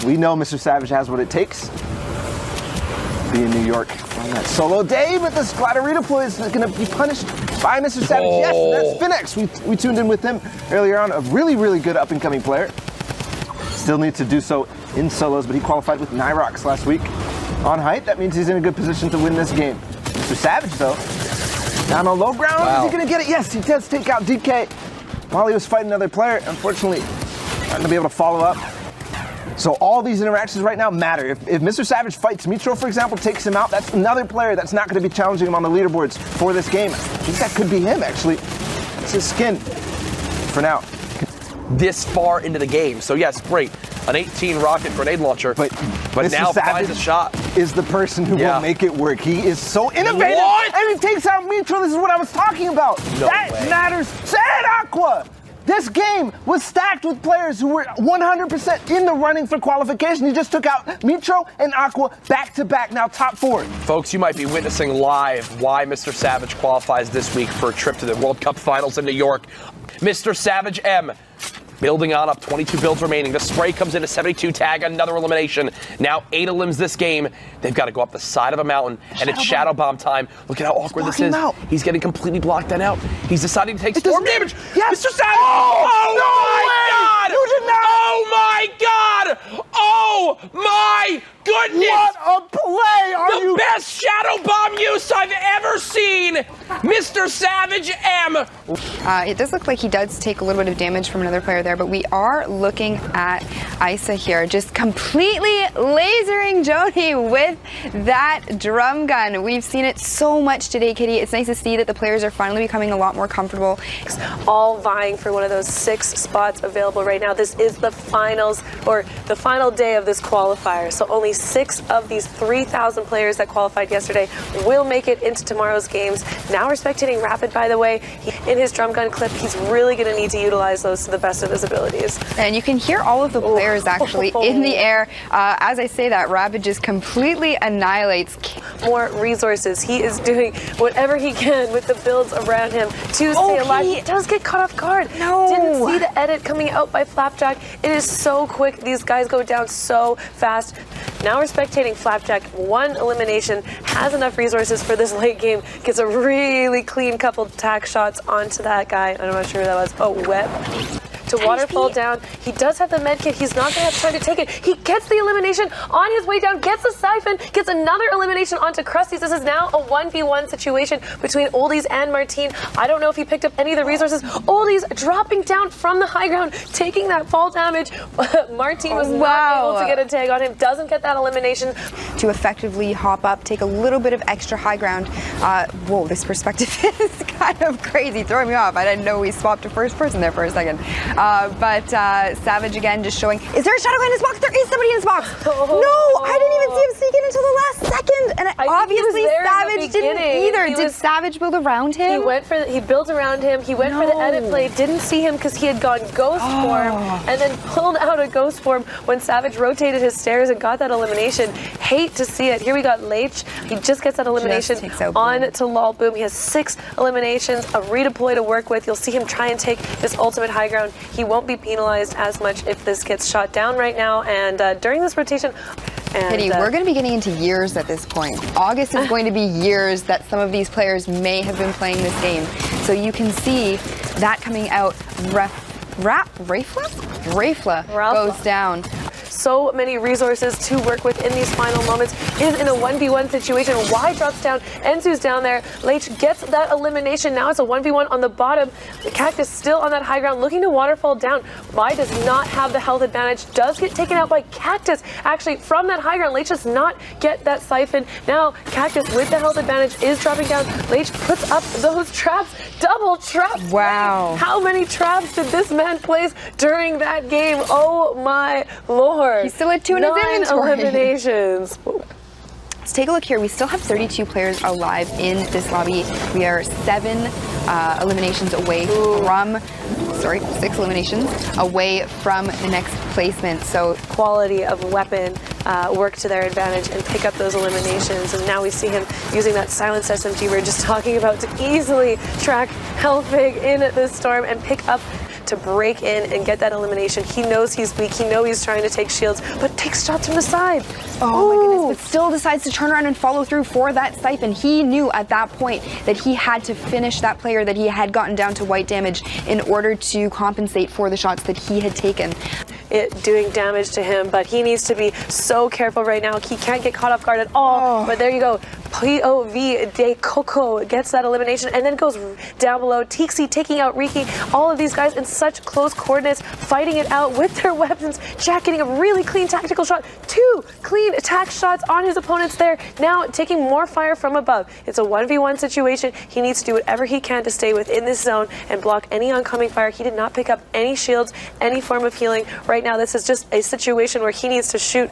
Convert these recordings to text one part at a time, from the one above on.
We know Mr. Savage has what it takes. Be in New York on that solo day, but this glider redeploy is going to be punished by Mr. Savage. Oh. Yes, that's Phoenix. We tuned in with him earlier on. A really, really good up-and-coming player. Still needs to do so in solos, but he qualified with Nyrox last week on height. That means he's in a good position to win this game. Mr. Savage, though, down on low ground. Wow. Is he going to get it? Yes, he does take out DK while he was fighting another player. Unfortunately, not going to be able to follow up. So all these interactions right now matter. If Mr. Savage fights Mitro, for example, takes him out, that's another player that's not going to be challenging him on the leaderboards for this game. I think that could be him, actually. It's his skin for now. This far into the game. So yes, great. An 18 rocket grenade launcher, but now finds a shot. Is the person who will make it work. He is so innovative. What? And he takes out Mitro. This is what I was talking about. No that way. matters. Say it, Aqua. This game was stacked with players who were 100% in the running for qualification. He just took out Mitro and Aqua back to back, now top 4. Folks, you might be witnessing live why Mr. Savage qualifies this week for a trip to the World Cup Finals in New York. Mr. Savage M. Building on up, 22 builds remaining. The spray comes in a 72 tag, another elimination. Now 8 elims this game. They've got to go up the side of a mountain, and it's Shadow Bomb time. Look at how awkward this is. He's getting completely blocked that out. He's deciding to take storm damage. Yes. Mr. Savage! Oh, my God! You did not! Oh my God! Oh my goodness! What a play! Are The you best Shadow Bomb use I've ever seen! Mr. Savage M! It does look like he does take a little bit of damage from another player there, but we are looking at Isa here, just completely lasering Jody with that drum gun. We've seen it so much today, Kitty. It's nice to see that the players are finally becoming a lot more comfortable. All vying for one of those 6 spots available right now. This is the finals, or the final day of this qualifier. So only 6 of these 3,000 players that qualified yesterday will make it into tomorrow's games. Now we're spectating Rapid, by the way. In his drum gun clip, he's really going to need to utilize those to the best of his abilities. And you can hear all of the players actually in the air. As I say that, Rapid just completely annihilates. More resources. He is doing whatever he can with the builds around him to stay alive. He does get caught off guard. No. Didn't see the edit coming out by Flapjack. It is so quick. These guys go down so fast. Now we're spectating Flapjack. 1 elimination, has enough resources for this late game. Gets a really clean couple tack shots onto that guy. I'm not sure who that was. Oh, Web. To waterfall down. He does have the med kit. He's not going to have time to take it. He gets the elimination on his way down, gets a siphon, gets another elimination onto Krusty's. This is now a 1v1 situation between Oldies and Martine. I don't know if he picked up any of the resources. Oldies dropping down from the high ground, taking that fall damage. Martine was not able to get a tag on him, doesn't get that elimination. To effectively hop up, take a little bit of extra high ground. Whoa, this perspective is kind of crazy, throwing me off. I didn't know we swapped to first person there for a second. But Savage again just showing, is there a shadow in his box? There is somebody in his box. No, I didn't even see him sneak in until the last second. And obviously Savage didn't either. Did Savage build around him? He built around him. He went for the edit play, didn't see him because he had gone ghost form, and then pulled out a ghost form when Savage rotated his stairs and got that elimination. Hate to see it. Here we got Leitch. He just gets that elimination on to Lol Boom. He has 6 eliminations, a redeploy to work with. You'll see him try and take this ultimate high ground. He won't be penalized as much if this gets shot down right now. And during this rotation, Kitty, we're going to be getting into years at this point. August is going to be years that some of these players may have been playing this game. So you can see that coming out. Rafla goes down. So many resources to work with in these final moments. Is in a 1v1 situation. Y drops down. Enzu's down there. Leitch gets that elimination. Now it's a 1v1 on the bottom. The Cactus still on that high ground, looking to waterfall down. Y does not have the health advantage. Does get taken out by Cactus. Actually, from that high ground, Leitch does not get that siphon. Now, Cactus with the health advantage is dropping down. Leitch puts up those traps. Double trap. Wow. How many traps did this man place during that game? Oh my lord. He still had 2 in his inventory. Eliminations. Let's take a look here. We still have 32 players alive in this lobby. We are 7 eliminations away from, 6 eliminations away from the next placement. So quality of weapon work to their advantage and pick up those eliminations. And now we see him using that silenced SMG we were just talking about to easily track Helfig in this storm and pick up to to break in and get that elimination. He knows he's weak. He knows he's trying to take shields, but takes shots from the side. Oh my goodness, but still decides to turn around and follow through for that siphon. He knew at that point that he had to finish that player that he had gotten down to white damage in order to compensate for the shots that he had taken. It doing damage to him, but he needs to be so careful right now. He can't get caught off guard at all. But there you go. POV de Coco gets that elimination and then goes down below. Tixi taking out Riki. All of these guys in such close coordinates, fighting it out with their weapons. Jack getting a really clean tactical shot. 2 clean attack shots on his opponents there. Now taking more fire from above. It's a 1v1 situation. He needs to do whatever he can to stay within this zone and block any oncoming fire. He did not pick up any shields, any form of healing. Right now, this is just a situation where he needs to shoot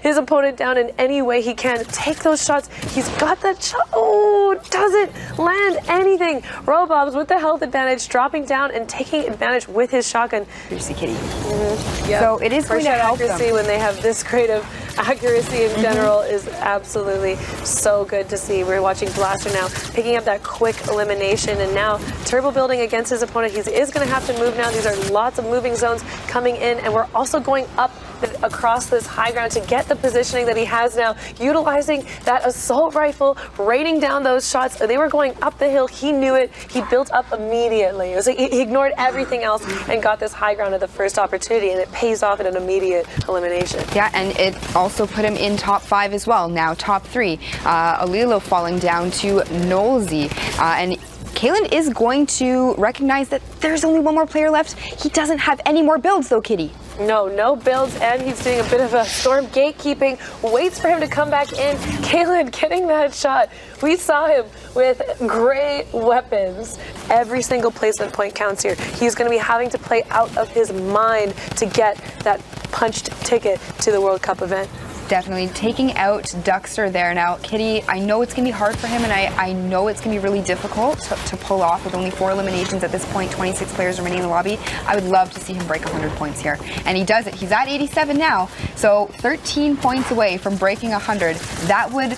his opponent down in any way he can. Take those shots. He's got that shot. Oh, doesn't land anything. Robobs with the health advantage, dropping down and taking advantage with his shotgun. Seriously, Kitty. Yep. So it is going to help accuracy them. When they have this great of accuracy in general is absolutely so good to see. We're watching Blaster now picking up that quick elimination, and now turbo building against his opponent. He is going to have to move now. These are lots of moving zones coming in, and we're also going up across this high ground to get the positioning that he has now, utilizing that assault rifle, raining down those shots. They were going up the hill. He knew it. He built up immediately. It was like he ignored everything else and got this high ground at the first opportunity, and it pays off in an immediate elimination. Yeah, and it also put him in top 5 as well. Now top 3. Alilo falling down to Nolzy. And Kalen is going to recognize that there's only one more player left. He doesn't have any more builds though, Kitty. No builds, and he's doing a bit of a storm gatekeeping. Waits for him to come back in. Kalen getting that shot. We saw him with great weapons. Every single placement point counts here. He's going to be having to play out of his mind to get that punched ticket to the World Cup event. Definitely taking out Duckster there. Now, Kitty, I know it's going to be hard for him, and I know it's going to be really difficult to pull off with only 4 eliminations at this point, 26 players remaining in the lobby. I would love to see him break 100 points here. And he does it. He's at 87 now, so 13 points away from breaking 100. That would...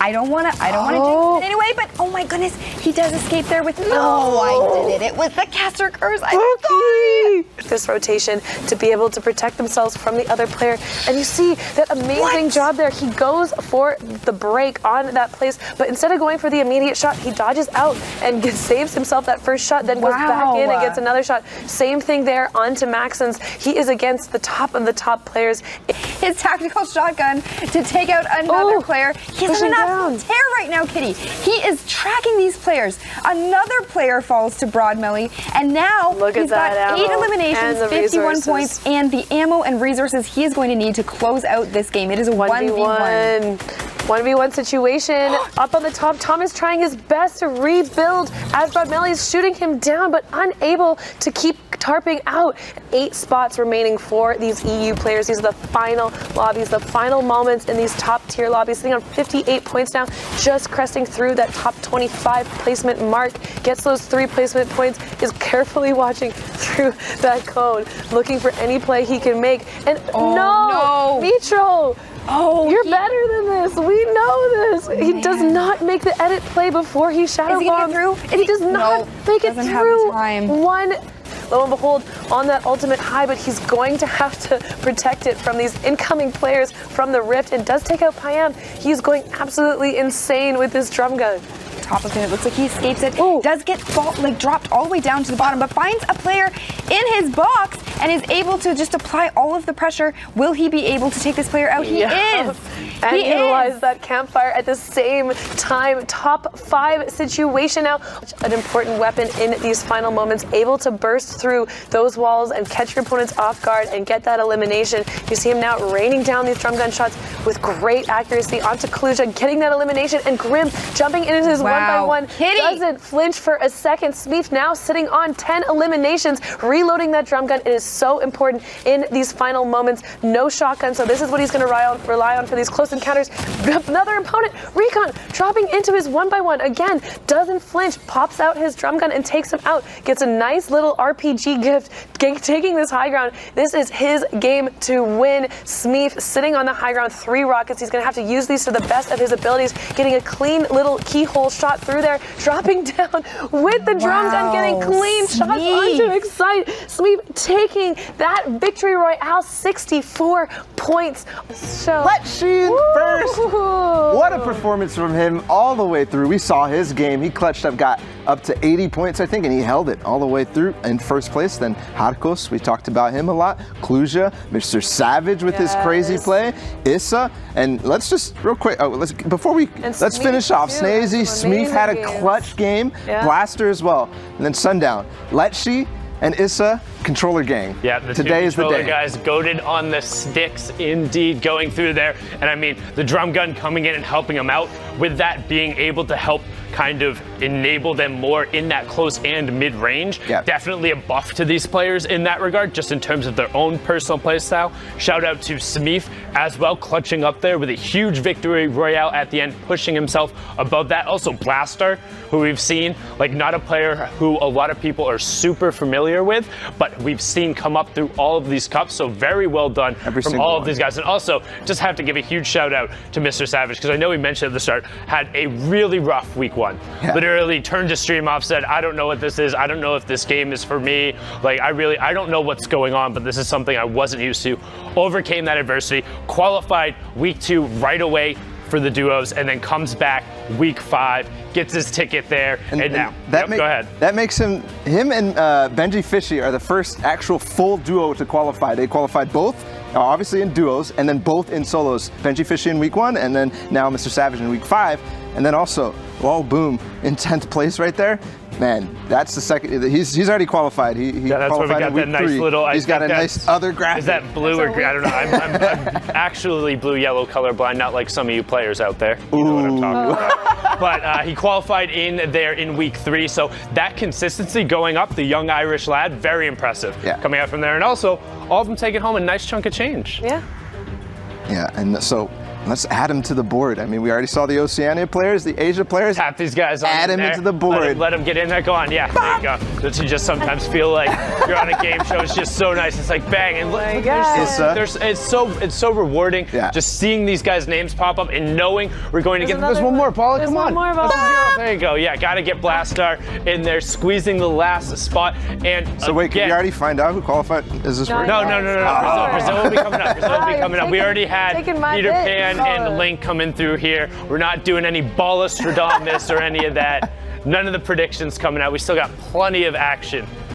I don't want to jinx it anyway, but oh my goodness, he does escape there with... Oh, I did it. It was the caster curse. I'm sorry. This rotation to be able to protect themselves from the other player. And you see that amazing job there. He goes for the break on that place, but instead of going for the immediate shot, he dodges out and saves himself that first shot, then goes back in and gets another shot. Same thing there onto Maxons. He is against the top of the top players. His tactical shotgun to take out another player. He's in an absolute tear right now, Kitty. He is tracking these players. Another player falls to Broadmelly, and now he's got 8 eliminations, 51 points, and the ammo and resources he is going to need to close out this game. It is a 1v1. 1v1 situation. Up on the top, Thomas trying his best to rebuild as Broadmelly is shooting him down, but unable to keep tarping out. 8 spots remaining for these EU players. These are the final lobbies, the final moments in these top tier lobbies. Sitting on 58 points now, just cresting through that top 25 placement mark. Gets those 3 placement points, is carefully watching through that cone, looking for any play he can make. And no! Mitro! Oh, you're better than this. We know this. Man. He does not make the edit play before he shadow bombs. He does not make it through. One, lo and behold, on that ultimate high, but he's going to have to protect it from these incoming players from the rift, and does take out Payam. He's going absolutely insane with this drum gun. Top of him, it looks like he escapes it. Does get dropped all the way down to the bottom, but finds a player in his box and is able to just apply all of the pressure. Will he be able to take this player out? He is. And utilize that campfire at the same time. Top 5 situation now. An important weapon in these final moments, able to burst through those walls and catch your opponents off guard and get that elimination. You see him now raining down these drum gun shots with great accuracy onto Kaluja, getting that elimination, and Grim jumping into his 1-by-1. Doesn't flinch for a second. Smeef now sitting on 10 eliminations, reloading that drum gun. It is so important in these final moments. No shotgun, so this is what he's going to rely on for these close encounters. Another opponent, Recon, dropping into his 1-by-1 again, doesn't flinch, pops out his drum gun and takes him out. Gets a nice little RPG gift, taking this high ground. This is his game to win. Smeef sitting on the high ground, 3 rockets. He's going to have to use these to the best of his abilities, getting a clean little keyhole shot shot through there, dropping down with the drum gun, getting clean shots onto Excite. Smeep taking that victory royale, 64 points. So Let's see first. What a performance from him all the way through. We saw his game. He clutched up, got up to 80 points, I think, and he held it all the way through in first place. Then Harkos, we talked about him a lot. Kluja, Mr. Savage with his crazy play. Issa, and let's just real quick. Let's finish off. too. Snazy, Smeef had a Amazing clutch game. Yeah. Blaster as well, and then Sundown, Letshi, and Issa, controller gang. Yeah, the today is the controller day. guys goated on the sticks, indeed, going through there. And I mean, the drum gun coming in and helping them out, with that being able to help kind of enable them more in that close and mid-range. Yeah. Definitely a buff to these players in that regard, just in terms of their own personal play style. Shout out to Smeef as well, clutching up there with a huge victory royale at the end, pushing himself above that. Also Blaster, who we've seen, like not a player who a lot of people are super familiar with, but we've seen come up through all of these cups, so very well done from all of these guys. And also, just have to give a huge shout out to Mr. Savage, because I know we mentioned at the start, had a really rough week 1. Yeah. Literally turned his stream off, said, I don't know what this is, I don't know if this game is for me, like I don't know what's going on, but this is something I wasn't used to. Overcame that adversity, qualified week 2 right away for the duos, and then comes back week 5, gets his ticket there, and now. Go ahead. That makes him and Benji Fishy are the first actual full duo to qualify. They qualified both, obviously in duos, and then both in solos. Benji Fishy in week 1, and then now Mr. Savage in week 5, and then also, oh boom, in 10th place right there. Man, that's the second. He's already qualified. He that's where we qualified got in week that nice 3. little. He's got a nice other graphic. Is that blue or green? I don't know. I'm actually blue-yellow colorblind, not like some of you players out there. You know what I'm talking about. But he qualified in there in week 3, so that consistency going up, the young Irish lad, very impressive. Yeah. Coming out from there, and also all of them taking home a nice chunk of change. Yeah. Yeah, and so let's add them to the board. I mean, we already saw the Oceania players, the Asia players. Tap these guys on. Add them into the board. Let them get in there. Go on. Yeah, there you go. Don't you just sometimes feel like you're on a game show? It's just so nice. It's like bang, and look, it's so rewarding. Yeah. Just seeing these guys' names pop up and knowing we're going to get. There's one more, Paula. Come on. There you go. Yeah, got to get Blastar in there, squeezing the last spot. And so wait, can we already find out who qualified? Is this right? No. Brazil will be coming up. Brazil will be coming up. We already had Peter Pan and Link coming through here. We're not doing any Balustradamus or any of that. None of the predictions coming out. We still got plenty of action